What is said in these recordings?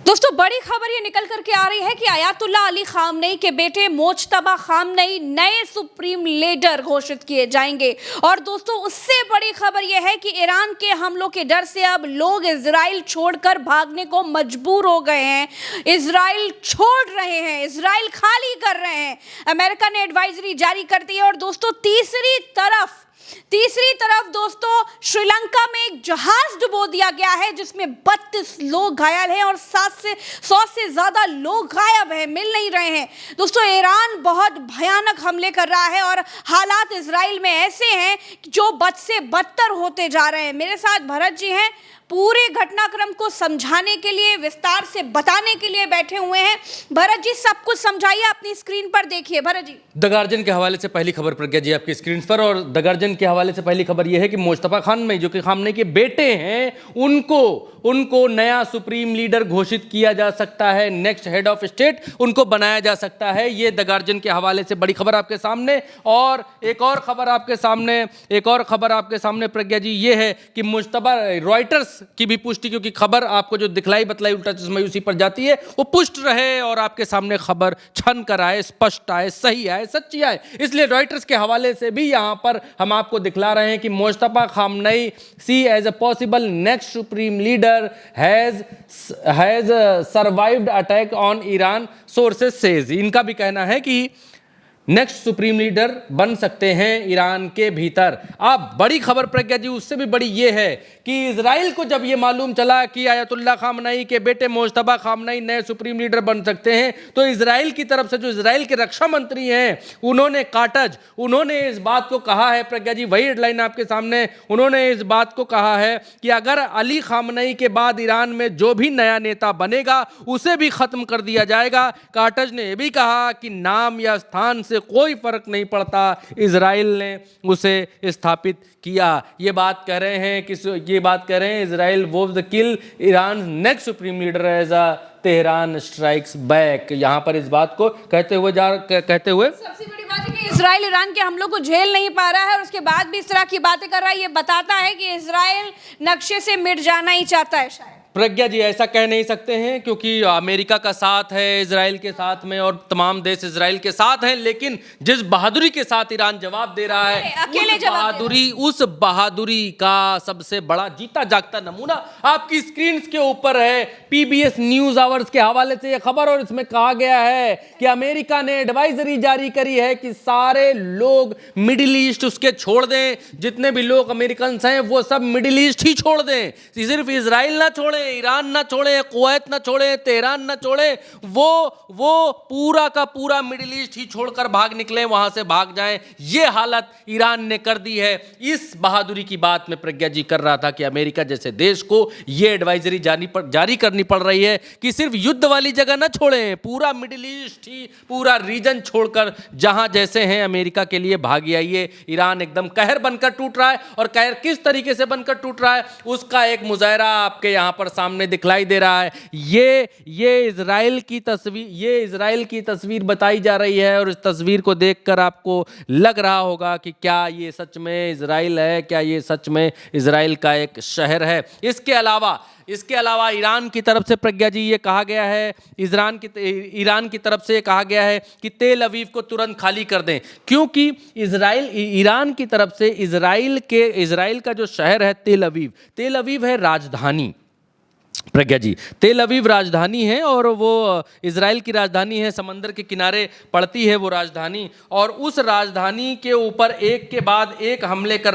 दोस्तों, बड़ी खबर ये निकल करके आ रही है कि आयतुल्ला अली खामनेई के बेटे मोज्तबा खामनेई नए सुप्रीम लीडर घोषित किए जाएंगे। और दोस्तों, उससे बड़ी खबर यह है कि ईरान के हमलों के डर से अब लोग इजराइल छोड़कर भागने को मजबूर हो गए हैं। इजराइल छोड़ रहे हैं, इजराइल खाली कर रहे हैं। अमेरिका ने एडवाइजरी जारी कर दी है। और दोस्तों, तीसरी तरफ दोस्तों, श्रीलंका में एक जहाज डुबो दिया गया है जिसमें 32 लोग घायल हैं और 100 से ज्यादा लोग गायब हैं, मिल नहीं रहे हैं। दोस्तों, ईरान बहुत भयानक हमले कर रहा है और हालात इजराइल में ऐसे हैं जो बद से बदतर होते जा रहे हैं। मेरे साथ भरत जी हैं, पूरे घटनाक्रम को समझाने के लिए, विस्तार से बताने के लिए बैठे हुए हैं। भरत जी, सब कुछ समझाइए, अपनी स्क्रीन पर देखिए। भरत जी, द गार्जियन के हवाले से पहली खबर प्रज्ञा जी आपकी स्क्रीन पर, और द गार्जियन के हवाले से पहली खबर यह है कि मोज्तबा खामनेई जो कि खामनेई के बेटे हैं, उनको नया सुप्रीम लीडर घोषित किया जा सकता है। नेक्स्ट हेड ऑफ स्टेट उनको बनाया जा सकता है। ये द गार्जियन के हवाले से बड़ी खबर आपके सामने। और एक और खबर आपके सामने प्रज्ञा जी ये है कि मुश्तबा रॉयटर्स की भी पुष्टि, क्योंकि खबर आपको जो दिखलाई बतलाई उल्टा चश्मा उसी पर जाती है, वो पुष्ट रहे और आपके सामने खबर छन कर आए, स्पष्ट आए, सही आए, सच्ची आए। इसलिए रॉयटर्स के हवाले से भी यहां पर हम आपको दिखला रहे हैं कि Mojtaba Khamenei see as a possible next supreme leader has survived attack on Iran, sources says. इनका भी कहना है कि नेक्स्ट सुप्रीम लीडर बन सकते हैं ईरान के भीतर। अब बड़ी खबर प्रज्ञा जी उससे भी बड़ी ये है कि इजराइल को जब ये मालूम चला कि आयतुल्ला खामनेई के बेटे मोज्तबा खामनेई नए सुप्रीम लीडर बन सकते हैं, तो इजराइल की तरफ से जो इजराइल के रक्षा मंत्री हैं उन्होंने इस बात को कहा है प्रज्ञा जी, वही हेडलाइन आपके सामने, उन्होंने इस बात को कहा है कि अगर अली खामनेई के बाद ईरान में जो भी नया नेता बनेगा उसे भी खत्म कर दिया जाएगा। काटज ने यह भी कहा कि नाम या स्थान से कोई फर्क नहीं पड़ता, इजराइल ने उसे स्थापित किया। ये बात कह रहे हैं Israel vows the kill Iran next supreme leader as a Tehran strikes back. यहां पर इस बात को कहते हुए सबसे बड़ी बात है कि इजराइल ईरान के हमलों को झेल नहीं पा रहा है और उसके बाद भी इस तरह की बातें कर रहा है। ये बताता है कि इजराइल नक्शे से मिट जाना ही चाहता है। शायद प्रज्ञा जी ऐसा कह नहीं सकते हैं, क्योंकि अमेरिका का साथ है इजराइल के साथ में और तमाम देश इजराइल के साथ हैं, लेकिन जिस बहादुरी के साथ ईरान जवाब दे रहा है, उस बहादुरी का सबसे बड़ा जीता जागता नमूना आपकी स्क्रीन के ऊपर है। पीबीएस न्यूज आवर्स के हवाले से यह खबर, और इसमें कहा गया है कि अमेरिका ने एडवाइजरी जारी करी है कि सारे लोग मिडिल ईस्ट उसके छोड़ दें, जितने भी लोग अमेरिकन हैं वो सब मिडिल ईस्ट ही छोड़ दें, सिर्फ इजराइल ना छोड़े, ईरान ना छोड़े, कुवैत ना छोड़े, तेहरान ना छोड़े, वो पूरा का पूरा मिडिल ईस्ट ही छोड़कर भाग निकले, वहां से भाग जाएं। ये हालत ईरान ने कर दी है। इस बहादुरी की बात में प्रज्ञा जी कर रहा था कि अमेरिका जैसे देश को ये एडवाइजरी जारी करनी पड़ रही है कि सिर्फ युद्ध वाली जगह ना छोड़ें, पूरा मिडिल ईस्ट ही, पूरा रीजन छोड़कर जहां जैसे हैं अमेरिका के लिए भागी आइए। ईरान एकदम कहर बनकर टूट रहा है, और कहर किस तरीके से बनकर टूट रहा है उसका एक मुजाहरा आपके यहां पर सामने दिखलाई दे रहा है। ये इजराइल की तस्वीर बताई जा रही है, और इस तस्वीर को देखकर आपको लग रहा होगा कि क्या ये सच में इजराइल है, क्या ये सच में इजराइल का एक शहर है। इसके अलावा ईरान की तरफ से प्रज्ञा जी ये कहा गया है, ईरान की तरफ से ये कहा गया है कि तेल अवीव को तुरंत खाली कर दें, क्योंकि ईरान की तरफ से इजराइल का जो शहर है तेल अवीव है राजधानी। प्रज्ञा जी, तेल अवीव राजधानी है और वो इजराइल की राजधानी है, समंदर के किनारे पड़ती है वो राजधानी, और उस राजधानी के ऊपर एक के बाद एक हमले कर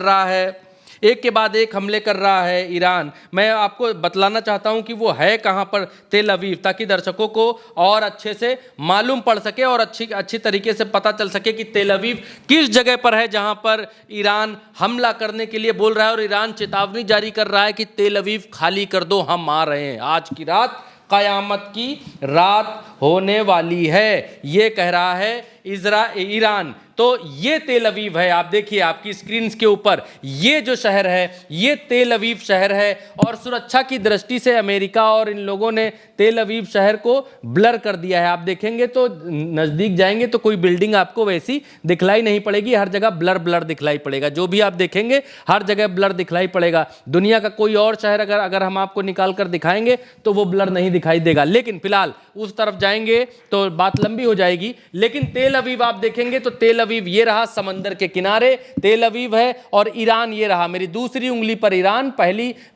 रहा है ईरान। मैं आपको बतलाना चाहता हूं कि वो है कहां पर तेल अवीव, ताकि दर्शकों को और अच्छे से मालूम पड़ सके और अच्छी तरीके से पता चल सके कि तेल अवीव किस जगह पर है जहां पर ईरान हमला करने के लिए बोल रहा है, और ईरान चेतावनी जारी कर रहा है कि तेल अवीव खाली कर दो, हम आ रहे हैं, आज की रात कयामत की रात होने वाली है। ये कह रहा है ईरान, तो ये तेल अवीव है। आप देखिए आपकी स्क्रीन के ऊपर ये जो शहर है ये तेल अवीव शहर है, और सुरक्षा की दृष्टि से अमेरिका और इन लोगों ने तेल अवीव शहर को ब्लर कर दिया है। आप देखेंगे तो नजदीक जाएंगे तो कोई बिल्डिंग आपको वैसी दिखलाई नहीं पड़ेगी, हर जगह ब्लर ब्लर दिखलाई पड़ेगा। जो भी आप देखेंगे हर जगह ब्लर दिखलाई पड़ेगा। दुनिया का कोई और शहर अगर हम आपको निकाल कर दिखाएंगे तो वो ब्लर नहीं दिखाई देगा, लेकिन फिलहाल उस तरफ जाएंगे तो बात लंबी हो जाएगी। लेकिन तेल अवीव आप देखेंगे तो तेल अवीव ये रहा, समंदर के किनारे तेल अवीव है, और ईरान ये रहा। मेरी दूसरी उंगली पर ईरान,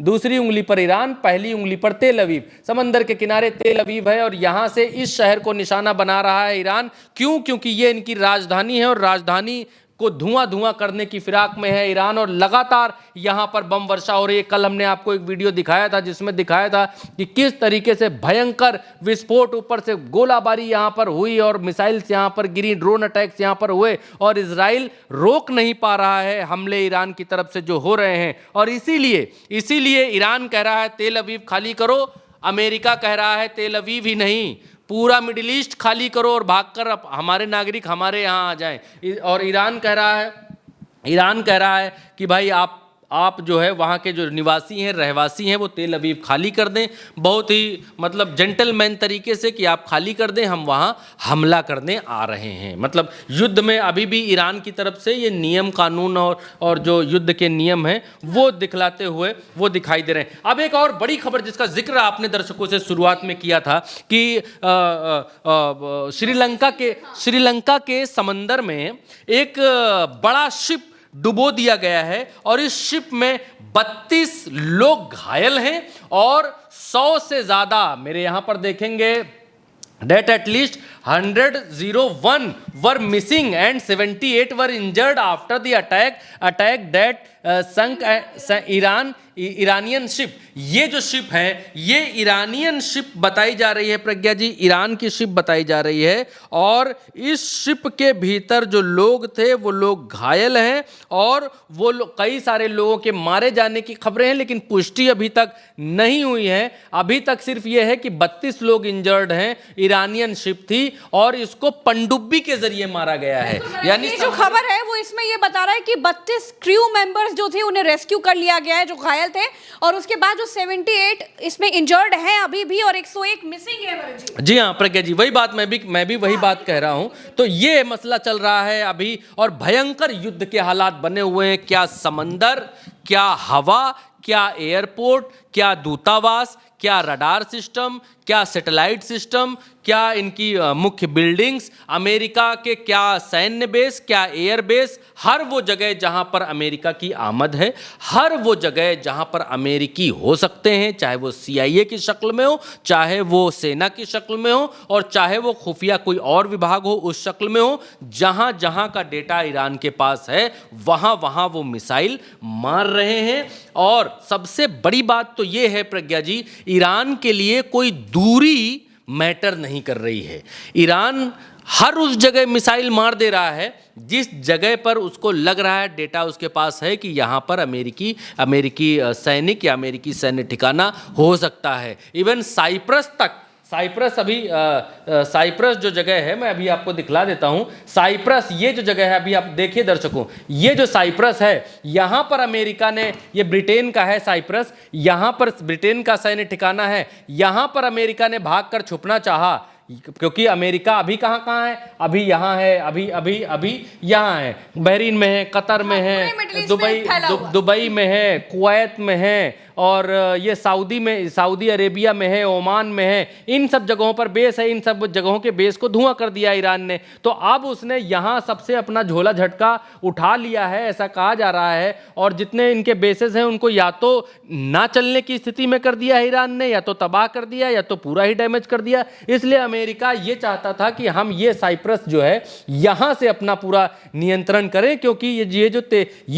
दूसरी उंगली पर ईरान, पहली उंगली पर तेल अवीव। समंदर के किनारे तेल अवीव है, और यहां से इस शहर को निशाना बना रहा है ईरान। क्यों? क्योंकि ये इनकी राजधानी है, और राजधानी को धुआं धुआं करने की फिराक में है ईरान, और लगातार यहां पर बम वर्षा हो रही है। कल हमने आपको एक वीडियो दिखाया था जिसमें दिखाया था कि किस तरीके से भयंकर विस्फोट, ऊपर से गोलाबारी यहां पर हुई और मिसाइल्स यहां पर गिरी, ड्रोन अटैक्स यहां पर हुए, और इजराइल रोक नहीं पा रहा है हमले ईरान की तरफ से जो हो रहे हैं। और इसीलिए ईरान कह रहा है तेल अवीव खाली करो, अमेरिका कह रहा है तेल अवीव ही नहीं पूरा मिडिल ईस्ट खाली करो और भागकर हमारे नागरिक हमारे यहाँ आ जाएं। और ईरान कह रहा है कि भाई आप जो है वहाँ के जो निवासी हैं, रहवासी हैं, वो तेल अवीव खाली कर दें, बहुत ही मतलब जेंटलमैन तरीके से कि आप खाली कर दें, हम वहाँ हमला करने आ रहे हैं। मतलब युद्ध में अभी भी ईरान की तरफ से ये नियम कानून और जो युद्ध के नियम हैं वो दिखलाते हुए वो दिखाई दे रहे हैं। अब एक और बड़ी खबर जिसका जिक्र आपने दर्शकों से शुरुआत में किया था कि श्रीलंका के समंदर में एक बड़ा शिप डुबो दिया गया है, और इस शिप में 32 लोग घायल हैं, और 100 से ज्यादा, मेरे यहां पर देखेंगे that at least 101 were missing and 78 were injured after the attack that sunk Iranian ship. ये जो शिप है ये ईरानियन शिप बताई जा रही है प्रज्ञा जी, ईरान की शिप बताई जा रही है, और इस शिप के भीतर जो लोग थे वो लोग घायल हैं, और वो कई सारे लोगों के मारे जाने की खबरें हैं, लेकिन पुष्टि अभी तक नहीं हुई है। अभी तक सिर्फ ये है कि 32 लोग इंजर्ड हैं, ईरानियन शिप थी, और इसको पनडुब्बी के जरिए मारा गया है। यानी ये जो खबर है वो इसमें ये बता रहा है कि 32 क्रू मेंबर्स जो थे उन्हें रेस्क्यू कर लिया गया है जो घायल थे, और उसके बाद जो 78 इसमें इंजर्ड हैं अभी भी, और 101 मिसिंग है। जी हाँ प्रज्ञा जी, वही बात मैं भी वही बात कह रहा हूं। तो ये मसला चल रहा है अभी, और भयंकर युद्ध के हालात बने हुए हैं। क्या समंदर, क्या हवा, क्या एयरपोर्ट, क्या दूतावास, क्या रडार सिस्टम, क्या सैटेलाइट सिस्टम, क्या इनकी मुख्य बिल्डिंग्स, अमेरिका के क्या सैन्य बेस, क्या एयर बेस, हर वो जगह जहां पर अमेरिका की आमद है, हर वो जगह जहां पर अमेरिकी हो सकते हैं, चाहे वो CIA की शक्ल में हो, चाहे वो सेना की शक्ल में हो, और चाहे वो खुफिया कोई और विभाग हो उस शक्ल में हो, जहां जहां का डेटा ईरान के पास है वहां वहां वो मिसाइल मार रहे हैं। और सबसे बड़ी बात तो ये है प्रज्ञा जी, ईरान के लिए कोई दूरी मैटर नहीं कर रही है। ईरान हर उस जगह मिसाइल मार दे रहा है जिस जगह पर उसको लग रहा है, डेटा उसके पास है कि यहाँ पर अमेरिकी सैनिक या अमेरिकी सैन्य ठिकाना हो सकता है। इवन साइप्रस तक, साइप्रस जो जगह है मैं अभी आपको दिखला देता हूं। साइप्रस ये जो जगह है, अभी आप देखिए दर्शकों, ये जो साइप्रस है यहां पर अमेरिका ने, ये ब्रिटेन का है साइप्रस, यहां पर ब्रिटेन का सैन्य ठिकाना है, यहां पर अमेरिका ने भागकर छुपना चाहा, क्योंकि अमेरिका अभी कहां है, अभी यहां है, अभी यहां है, बहरीन में है, कतर में है, दुबई में है, कुवैत में है, और ये सऊदी अरेबिया में है, ओमान में है। इन सब जगहों पर बेस है, इन सब जगहों के बेस को धुआं कर दिया ईरान ने। तो अब उसने यहाँ सबसे अपना झोला झटका उठा लिया है, ऐसा कहा जा रहा है, और जितने इनके बेसेस हैं उनको या तो ना चलने की स्थिति में कर दिया ईरान ने, या तो तबाह कर दिया, या तो पूरा ही डैमेज कर दिया। इसलिए अमेरिका ये चाहता था कि हम ये साइप्रस जो है यहाँ से अपना पूरा नियंत्रण करें, क्योंकि ये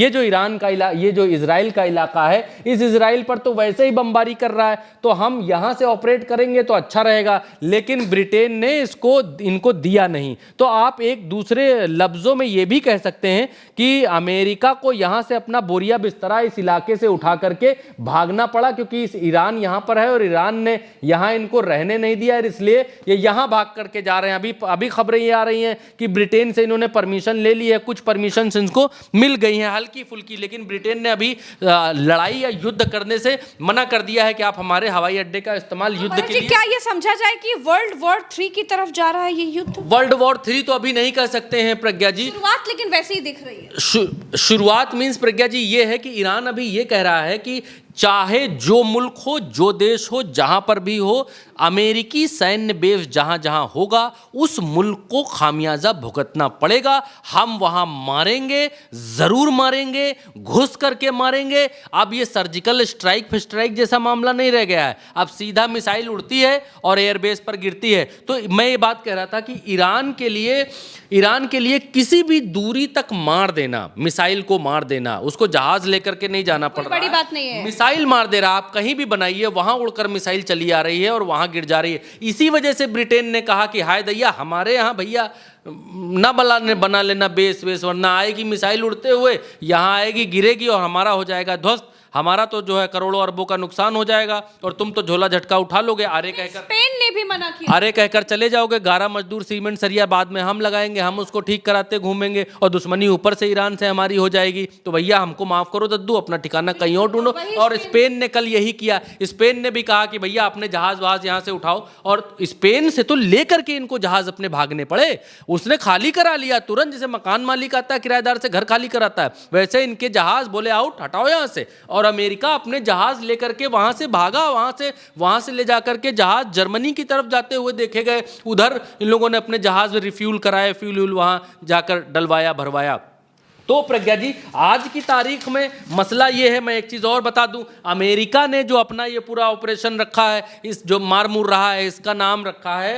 जो ईरान का ये जो इजराइल का इलाका है, इस इजराइल पर तो वैसे ही बमबारी कर रहा है, तो हम यहां से ऑपरेट करेंगे तो अच्छा रहेगा, लेकिन ब्रिटेन ने इनको दिया नहीं। तो आप एक दूसरे लफ्जों में यह भी कह सकते हैं कि अमेरिका को यहां से अपना बोरिया बिस्तरा इस इलाके से उठा करके भागना पड़ा, क्योंकि इस ईरान यहां पर है और ईरान ने यहां इनको रहने नहीं दिया, इसलिए ये यहां भाग करके जा रहे हैं। अभी खबरें ये आ रही हैं कि ब्रिटेन से इन्होंने परमिशन ले ली है, कुछ परमिशन इनको मिल गई हैं हल्की फुल्की, लेकिन ब्रिटेन ने अभी लड़ाई या युद्ध करने से मना कर दिया है कि आप हमारे हवाई अड्डे का इस्तेमाल युद्ध के लिए। क्या ये समझा जाए कि वर्ल्ड वॉर 3 की तरफ जा रहा है ये युद्ध? वर्ल्ड वॉर 3 तो अभी नहीं कह सकते हैं प्रज्ञा जी, शुरुआत लेकिन वैसे ही दिख रही है। शुरुआत मींस प्रज्ञा जी ये है कि ईरान अभी ये कह रहा है कि चाहे जो मुल्क हो, जो देश हो, जहां पर भी हो, अमेरिकी सैन्य बेस जहां जहां होगा उस मुल्क को खामियाजा भुगतना पड़ेगा। हम वहां मारेंगे, जरूर मारेंगे, घुस करके मारेंगे। अब ये सर्जिकल स्ट्राइक जैसा मामला नहीं रह गया है, अब सीधा मिसाइल उड़ती है और एयरबेस पर गिरती है। तो मैं ये बात कह रहा था कि ईरान के लिए किसी भी दूरी तक मार देना, मिसाइल को मार देना, उसको जहाज लेकर के नहीं जाना पड़ रहा, बड़ी बात नहीं है। मिसाइल मार दे रहा, आप कहीं भी बनाइए, वहां उड़कर मिसाइल चली आ रही है और वहां गिर जा रही है। इसी वजह से ब्रिटेन ने कहा कि हाय दैया, हमारे यहाँ भैया ना बना लेना बेस वरना आएगी मिसाइल उड़ते हुए, यहाँ आएगी, गिरेगी और हमारा हो जाएगा ध्वस्त, हमारा तो जो है करोड़ों अरबों का नुकसान हो जाएगा और तुम तो झोला झटका उठा लोगे। अरे कहकर स्पेन ने भी मना किया, अरे कहकर चले जाओगे। 11 मजदूर सीमेंट सरिया बाद में हम लगाएंगे, हम उसको ठीक कराते घूमेंगे और दुश्मनी ऊपर से ईरान से हमारी हो जाएगी। तो भैया हमको माफ करो दद्दू, अपना ठिकाना कहीं और ढूंढो। और स्पेन ने कल यही किया, स्पेन ने भी कहा कि भैया अपने जहाज वहाज यहाँ से उठाओ, और स्पेन से तो लेकर के इनको जहाज अपने भागने पड़े, उसने खाली करा लिया तुरंत। जैसे मकान मालिक आता है किराएदार से घर खाली कराता है, वैसे इनके जहाज बोले आउट, हटाओ यहाँ से। और अमेरिका अपने जहाज लेकर के वहां से भागा, वहां से ले जाकर के जहाज जर्मनी की तरफ जाते हुए देखे गए। उधर इन लोगों ने अपने जहाज में रिफ्यूल कराए, फ्यूल वहां जाकर डलवाया भरवाया। तो प्रज्ञा जी आज की तारीख में मसला ये है, मैं एक चीज़ और बता दूं, अमेरिका ने जो अपना ये पूरा ऑपरेशन रखा है, इस जो मारमूर रहा है, इसका नाम रखा है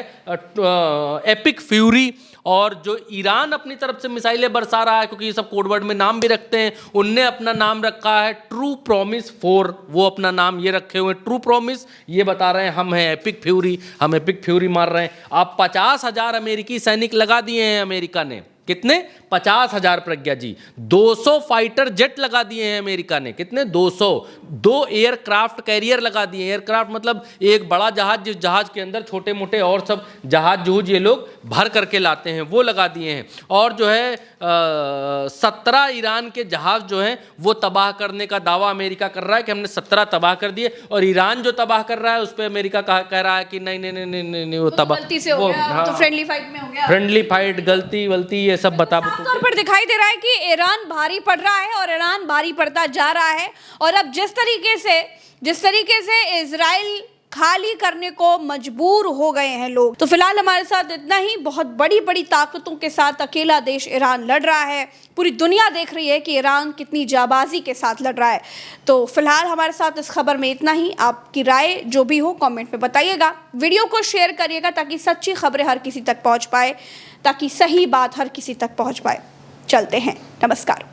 एपिक फ्यूरी। और जो ईरान अपनी तरफ से मिसाइलें बरसा रहा है, क्योंकि ये सब कोडवर्ड में नाम भी रखते हैं, उनने अपना नाम रखा है ट्रू प्रॉमिस 4, वो अपना नाम ये रखे हुए ट्रू प्रॉमिस। ये बता रहे हैं हम हैं एपिक फ्यूरी, हम एपिक फ्यूरी मार रहे हैं। अब 50,000 अमेरिकी सैनिक लगा दिए हैं अमेरिका ने। कितने? 50,000 प्रज्ञा जी। 200 फाइटर जेट लगा दिए हैं अमेरिका ने। कितने? 200। 2 एयरक्राफ्ट कैरियर लगा दिए। एयरक्राफ्ट मतलब एक बड़ा जहाज, जिस जहाज के अंदर छोटे मोटे और सब जहाज जूझ ये लोग भर करके लाते हैं, वो लगा दिए हैं। और जो है 17 ईरान के जहाज जो हैं वो तबाह करने का दावा अमेरिका कर रहा है कि हमने 17 तबाह कर दिए। और ईरान जो तबाह कर रहा है उस पर अमेरिका कह रहा है कि नहीं वो तबाह गलती से हो गया, तो फ्रेंडली फाइट में हो गया, फ्रेंडली फाइट, गलती ये सब बता तौर पर दिखाई दे रहा है कि ईरान भारी पड़ रहा है और ईरान भारी पड़ता जा रहा है। और अब जिस तरीके से इजराइल खाली करने को मजबूर हो गए हैं लोग। तो फिलहाल हमारे साथ इतना ही। बहुत बड़ी बड़ी ताकतों के साथ अकेला देश ईरान लड़ रहा है। पूरी दुनिया देख रही है कि ईरान कितनी जाबाजी के साथ लड़ रहा है। तो फिलहाल हमारे साथ इस खबर में इतना ही। आपकी राय जो भी हो कमेंट में बताइएगा, वीडियो को शेयर करिएगा ताकि सच्ची खबरें हर किसी तक पहुंच पाए, ताकि सही बात हर किसी तक पहुंच पाए। चलते हैं, नमस्कार।